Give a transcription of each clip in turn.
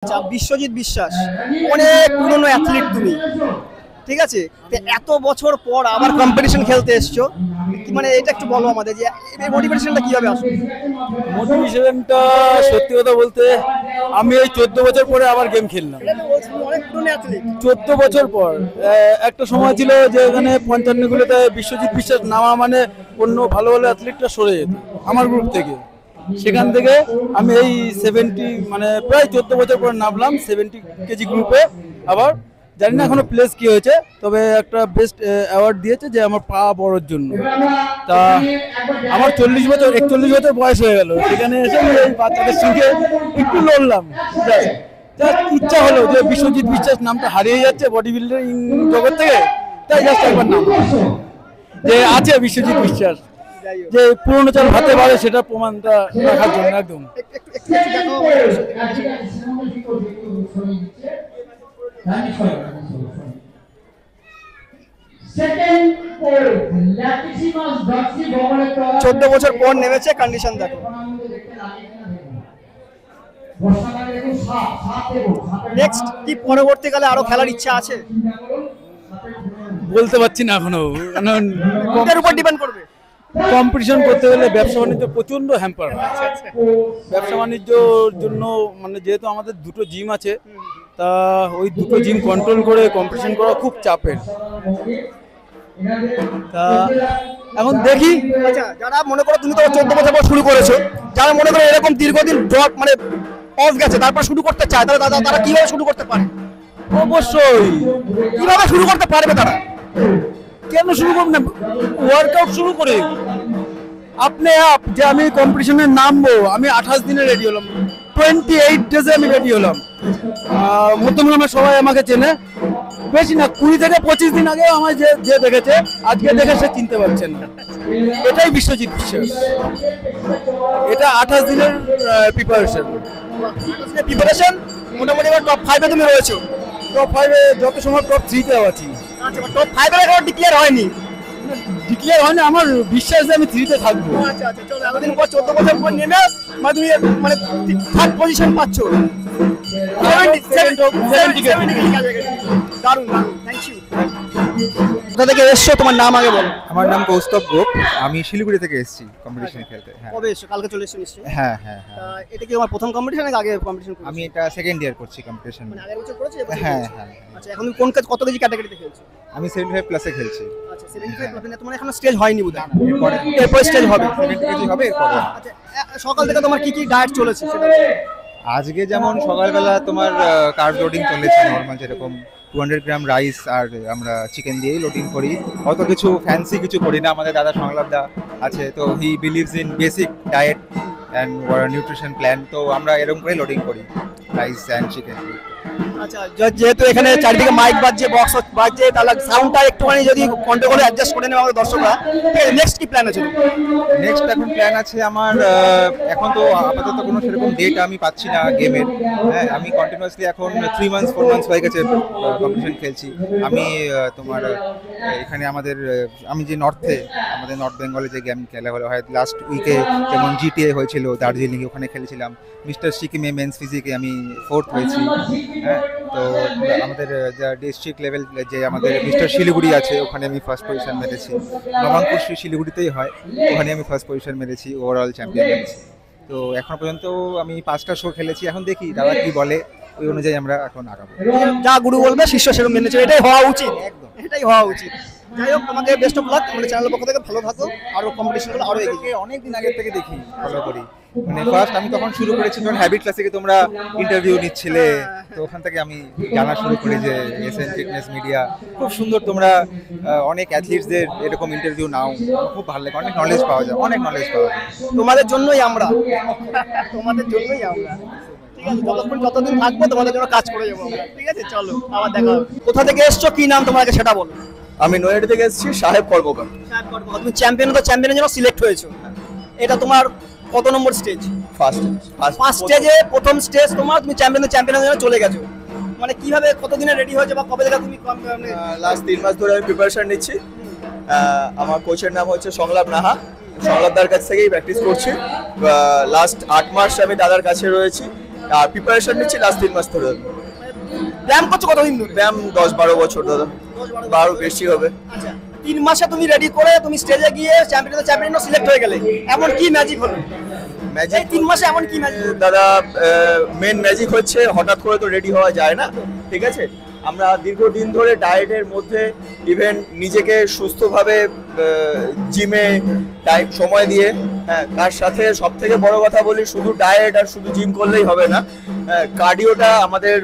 আচ্ছা, বিশ্বজিৎ বিশ্বাস অনেক পুরনো অ্যাথলিট তুমি, ঠিক আছে? তো এত বছর পর আবার কম্পিটিশন খেলতে এসছো, মানে এটা একটু বলো আমাদের যে এই মোটিভেশনটা কিভাবে আসলো? মোটিভেশনটা সত্যি কথা বলতে আমি এই 14 বছর পরে আবার গেম খেললাম। এটা তো বলছি তুমি অনেক পুরনো অ্যাথলিট। 14 বছর পর একটা সময় ছিল যে এখানে 55গুলোতে বিশ্বজিৎ বিশ্বাস নামা মানে অন্য ভালো ভালো অ্যাথলিটটা সরে যেত আমার গ্রুপ থেকে। সেখান থেকে আমি এই 70 মানে প্রায় 14 বছর পর নামলাম 70 কেজি গ্রুপে। আবার জানি না এখনো প্লেস কি হয়েছে, তবে একটা বেস্ট অ্যাওয়ার্ড দিয়েছে যে আমার পা বড়োর জন্য। তা আমার 41 বছর বয়স হয়ে গেল, সেখানে এসে আমি এই বাচ্চাদের সঙ্গে একটু লড়লাম। ইচ্ছা হলো যে বিশ্বজিৎ বিশ্বাস নামটা হারিয়ে যাচ্ছে বডি বিল্ডিং জগৎ থেকে, তাই জাস্ট একবার নাম যে আছে বিশ্বজিৎ বিশ্বাস, যে পুরনো চাল হাতে পারে সেটা প্রমাণটা রাখার জন্য একদম। চোদ্দ বছর পর নেমেছে, কন্ডিশন দেখো। নেক্সট কি পরবর্তীকালে আরো খেলার ইচ্ছা আছে? বলতে পারছি না এখনো, কারণ কোনটার উপর ডিপেন্ড করবে? কম্পিটিশন করতে গেলে ব্যবসা বাণিজ্য প্রচন্ড হ্যাম্পার হয়। ব্যবসা বাণিজ্যর জন্য মানে যেহেতু আমাদের দুটো জিম আছে, তা ওই দুটো জিম কন্ট্রোল করে কম্পিটিশন করা খুব চাপের। তা এখন দেখি। আচ্ছা, যারা মনে করো তুমি তো 14 বছর পর শুরু করেছো, যারা মনে করো এরকম দীর্ঘদিন ড্রপ মানে অফ গেছে তারপর শুরু করতে চায়, তারা কিভাবে শুরু করতে পারে? অবশ্যই কিভাবে শুরু করতে পারবে তারা? কেন শুরু করব না, ওয়ার্কআউট শুরু করে আপনি যে আমি কম্পিটিশনে নামবো, আমি 28 দিনে রেডি হলাম, 28 ডেজে আমি রেডি হলাম। মধ্যমগ্রামে সবাই আমাকে চেনে, বেশি না 20 থেকে 25 দিন আগে আমায় যে দেখেছে আজকে দেখে সে চিনতে পারছেন না। এটাই বিশ্বজিৎ বিশ্বাস, এটা 28 দিনের প্রিপারেশন। মোটামুটি টপ 5 এ তুমি রয়েছো। টপ 5 এ যত সময় টপ 3 তে আছি। আচ্ছা, টপ 5 এর এখনো ডিক্লেয়ার হয়নি। ডিক্লেয়ার হয়নি, আমার বিশ্বাস যে আমি 3 তে থাকবো। আচ্ছা আচ্ছা, চলো এতদিন পর 14 বছর পর নেমে মানে তুমি মানে থার্ড পজিশন পাচ্ছো। দারুণ, থ্যাংক ইউ। কোথা থেকে এসছো, তোমার নাম আগে বলো। আমার নাম কৌস্তব গোপ, আমি শিলিগুড়ি থেকে এসেছি কম্পিটিশন খেলতে। হ্যাঁ কবে এসছো? কালকে চলে এসছো নিশ্চয়ই। হ্যাঁ হ্যাঁ হ্যাঁ। এটা কি তোমার প্রথম কম্পিটিশন নাকি আগে কম্পিটিশন করেছো? আমি এটা সেকেন্ড ইয়ার করছি কম্পিটিশন। মানে আগের বছর করেছো? হ্যাঁ হ্যাঁ। আচ্ছা, এখন তুমি কত কেজি ক্যাটাগরিতে খেলছো? আমি 75 প্লাসে খেলছি। আচ্ছা, 75 প্লাসে। তোমার এখনো স্টেজ হয়নি বোধহয়। এরপরে স্টেজ হবে। 70 কেজি হবে এরপরে। আচ্ছা, সকাল থেকে তোমার কি কি ডায়েট চলেছে সেটা? আজকে যেমন সকালবেলা তোমার কার্ব লোডিং চলেছে নরমাল, যেরকম 200 গ্রাম রাইস আর আমরা চিকেন দিয়েই লোডিং করি, অত কিছু ফ্যান্সি কিছু করি না। আমাদের দাদা সংলাপদা আছে, তো he believes in basic diet and nutrition plan, তো আমরা এরকম করে লোডিং করি রাইস অ্যান্ড চিকেন। আচ্ছা, যেহেতু এখানে চারিদিকে মাইক বাজছে, বক্স বাজছে, তাহলে সাউন্ডটা একটুখানি যদি কন্ট্রোল করে অ্যাডজাস্ট করে নেওয়া আমাদের দর্শকরা। ঠিক আছে, নেক্সট কি প্ল্যান আছে? নেক্সট এখন প্ল্যান আছে আমার, এখন তো আপাতত কোনো সেরকম ডেট আমি পাচ্ছি না গেমের। হ্যাঁ, আমি কন্টিনিউয়াসলি এখন 3 মান্থস 4 মান্থস হয়ে গেছে কম্পিটিশন খেলছি। আমি তোমার এখানে আমাদের আমি যে আমাদের নর্থ বেঙ্গলে যে গেম খেলা হলো হয় লাস্ট উইকে, যেমন জিটিএ হয়েছিল দার্জিলিংয়ে, ওখানে খেলেছিলাম। মিস্টার সিকিমে মেন্স ফিজিকে আমি 4th হয়েছি। হ্যাঁ, তো আমাদের ডিস্ট্রিক্ট লেভেল যে আমাদের মিস্টার শিলিগুড়ি আছে, ওখানে আমি ফার্স্ট পজিশন মেরেছি। নবাঙ্কুর শিলিগুড়িতেই হয়, ওখানে আমি ফার্স্ট পজিশন মেরেছি, ওভারঅল চ্যাম্পিয়ন মেরেছি। তো এখন পর্যন্ত আমি 5টা শো খেলেছি, এখন দেখি দাদা কি বলে, ওই অনুযায়ী আমরা এখন আগাবো। যা গুরু বলবে শিষ্য সেরকম মেনে চলে, এটাই হওয়া উচিত। একদম এটাই হওয়া উচিত। যাই হোক, তোমাকে বেস্ট অফ লাক। আমাদের চ্যানেলের পক্ষ থেকে ভালো থাকো, আরো কম্পিটিশনগুলো আরো এগিয়ে। অনেকদিন আগের থেকে দেখি, ফলো করি। মানে ফার্স্ট আমি তখন শুরু করেছি যখন হ্যাবিট ক্লাসিকে তোমরা ইন্টারভিউ নিচ্ছিলে, তো ওখান থেকে আমি জানা শুরু করি যে এসএন ফিটনেস মিডিয়া খুব সুন্দর, তোমরা অনেক অ্যাথলিটসদের এরকম ইন্টারভিউ নাও, খুব ভালো লাগে, অনেক নলেজ পাওয়া যায়, অনেক নলেজ পাওয়া যায়। তোমাদের জন্যই আমরা, তোমাদের জন্যই আমরা। ঠিক আছে, যতদিন থাকবো তোমাদের জন্য কাজ করে যাবো। ঠিক আছে, চলো আবার দেখা হবে। কোথা থেকে এসছো, কি নাম তোমাকে সেটা বলো। আমি নয়ডা থেকে এসেছি, সাহেব কর্মকার। তুমি চ্যাম্পিয়নের জন্য সিলেক্ট হয়েছো। এটা তোমার কত নম্বর স্টেজ? ফার্স্ট স্টেজে প্রথম স্টেজ তোমার, তুমি চ্যাম্পিয়নের জন্য চলে গেছো। মানে কিভাবে, কতদিনে রেডি হয়েছে বা কবে থেকে তুমি? লাস্ট 3 মাস ধরে আমি প্রিপারেশন নিচ্ছি। আমার কোচের নাম হচ্ছে সংলাপ নাহা, সংলাপদার কাছ থেকেই প্র্যাকটিস করছি। লাস্ট 8 মাস আমি দাদার কাছে রয়েছি। আর প্রিপারেশন নিচ্ছি লাস্ট 3 মাস ধরে। ব্যায়াম করছো কতদিন ধরে? ব্যায়াম 10-12 বছর দাদা, 12 বেশি হবে। আচ্ছা 3 মাসে তুমি রেডি করে তুমি স্টেজে গিয়ে চ্যাম্পিয়ন সিলেক্ট হয়ে গেলে, এমন কি ম্যাজিক হলো? ম্যাজিক 3 মাসে এমন কি ম্যাজিক? দাদা মেন ম্যাজিক হচ্ছে হঠাৎ করে তো রেডি হওয়া যায় না, ঠিক আছে। আমরা দীর্ঘদিন ধরে ডায়েটের মধ্যে ইভেন নিজেকে সুস্থভাবে জিমে টাইম সময় দিয়ে, হ্যাঁ, তার সাথে সব থেকে বড় কথা বলি, শুধু ডায়েট আর শুধু জিম করলেই হবে না, কার্ডিওটা আমাদের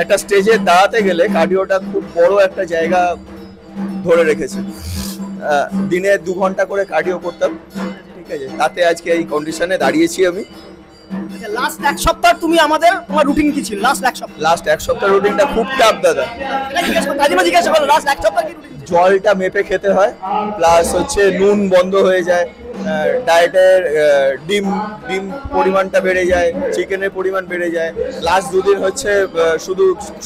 একটা স্টেজে দাঁড়াতে গেলে কার্ডিওটা খুব বড় একটা জায়গা ধরে রেখেছে। দিনে 2 ঘন্টা করে কার্ডিও করতাম, ঠিক আছে, তাতে আজকে এই কন্ডিশনে দাঁড়িয়েছি আমি। আচ্ছা লাস্ট 1 সপ্তাহ তুমি তোমার রুটিন কি ছিল? লাস্ট 1 সপ্তাহ, লাস্ট 1 সপ্তাহ রুটিনটা খুব টাফ দাদা। জিজ্ঞাসা করো লাস্ট 1 সপ্তাহ কি রুটিন? জলটা মেপে খেতে হয়, প্লাস হচ্ছে নুন বন্ধ হয়ে যায়, ডায়েটের ডিম পরিমাণটা বেড়ে যায়, চিকেনের পরিমাণ বেড়ে যায়। লাস্ট 2 দিন হচ্ছে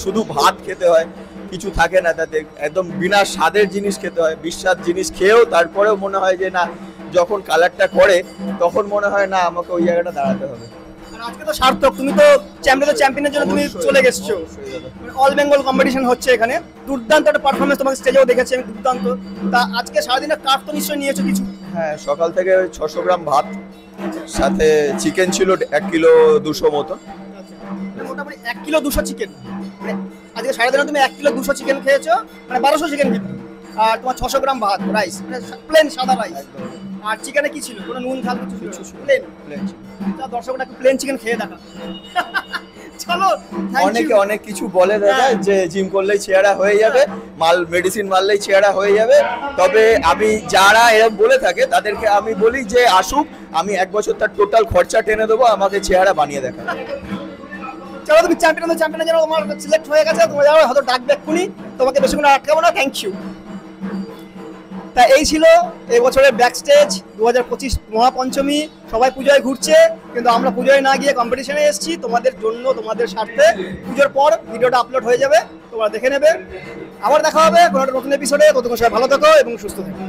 শুধু ভাত খেতে হয়, কিছু থাকে না তাতে, একদম বিনা স্বাদের জিনিস খেতে হয়। বিস্বাদ জিনিস খেয়েও তারপরেও মনে হয় যে না, যখন কালারটা করে তখন মনে হয় না আমাকে ওই জায়গাটা দাঁড়াতে হবে। আর আজকে তো সার্থক, তুমি তো চ্যাম্পিয়নের জন্য তুমি চলে গেছো। অল বেঙ্গল কম্পিটিশন হচ্ছে এখানে, দুর্দান্ত একটা পারফরমেন্স তোমাকে স্টেজেও দেখেছি আমি, দুর্দান্ত। তা আজকে সারাদিনের কার্ড তো নিশ্চয়ই নিয়েছো কিছু? হ্যাঁ, সকাল থেকে 600 গ্রাম ভাত, সাথে চিকেন ছিল 1 কিলো 200 মতো। মোটামুটি 1 কিলো 200 চিকেন, মানে আজকে সারাদিনে তুমি 1 কিলো 200 চিকেন খেয়েছো, মানে 1200 চিকেন কিন্তু। আর তোমার 600 গ্রাম ভাত, রাইস, প্লেন সাদা রাইস। আর চিকেনে কি ছিল? কোনো নুন ঝাল কিছু ছিল? প্লেন। দর্শকরা একটু প্লেন চিকেন খেয়ে দেখা। চলো, অনেক কিছু বলে দাদা যে জিম করলেই চেহারা হয়ে যাবে, মেডিসিন মারলেই চেহারা হয়ে যাবে। তবে আমি যারা এরকম বলে থাকে তাদেরকে আমি বলি যে আসুক, আমি 1 বছর তার টোটাল খরচা টেনে দেবো, আমাকে চেহারা বানিয়ে দেখা। চলো, তুমি চ্যাম্পিয়ন যেন তোমার সিলেক্ট হয়ে গেছে, তোমার হয়তো ডাকবে এক্ষুনি, তোমাকে বেশিক্ষণ আটকাবো না। Thank you. তা এই ছিল এই বছরের ব্যাক স্টেজ 2025 মহাপঞ্চমী। সবাই পুজোয় ঘুরছে, কিন্তু আমরা পুজোয় না গিয়ে কম্পিটিশনে এসেছি তোমাদের জন্য, তোমাদের স্বার্থে। পুজোর পর ভিডিওটা আপলোড হয়ে যাবে, তোমরা দেখে নেবে। আবার দেখা হবে কোনো একটা নতুন এপিসোডে। ততক্ষণ সবাই ভালো থাকো এবং সুস্থ থাকো।